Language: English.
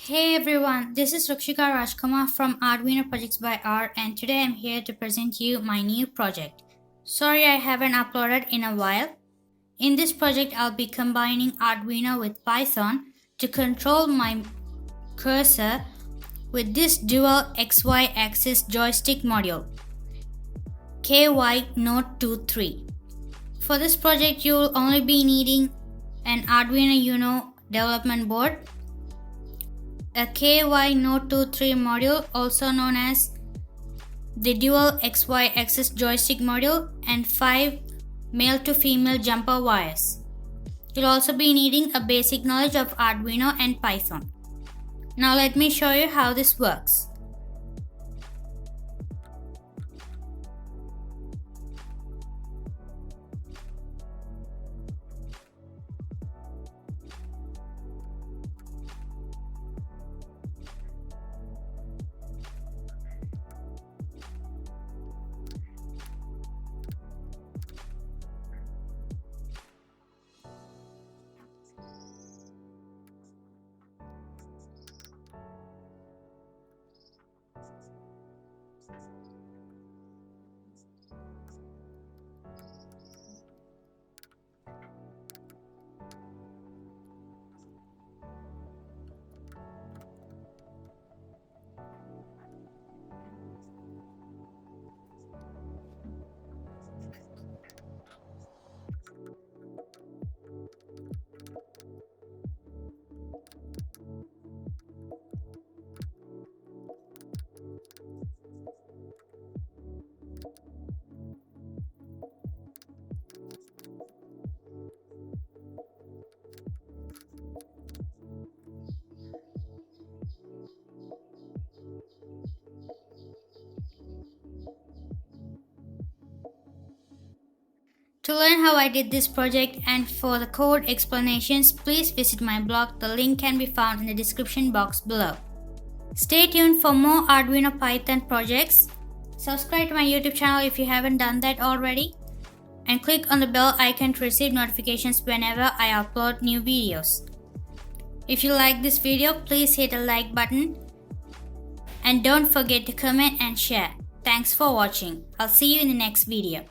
Hey everyone, this is Rakshika Rajkumar from Arduino Projects by R, and today I'm here to present you my new project. Sorry I haven't uploaded in a while. In this project I'll be combining Arduino with Python to control my cursor with this dual XY axis joystick module KY Note 23. For this project you'll only be needing an Arduino Uno development board, a KY Note 23 module also known as the dual XY axis joystick module, and 5 male to female jumper wires. You'll also be needing a basic knowledge of Arduino and Python. Now let me show you how this works. To learn how I did this project and for the code explanations, please visit my blog. The link can be found in the description box below. Stay tuned for more Arduino Python projects. Subscribe to my YouTube channel if you haven't done that already, and click on the bell icon to receive notifications whenever I upload new videos. If you like this video, please hit the like button and don't forget to comment and share. Thanks for watching. I'll see you in the next video.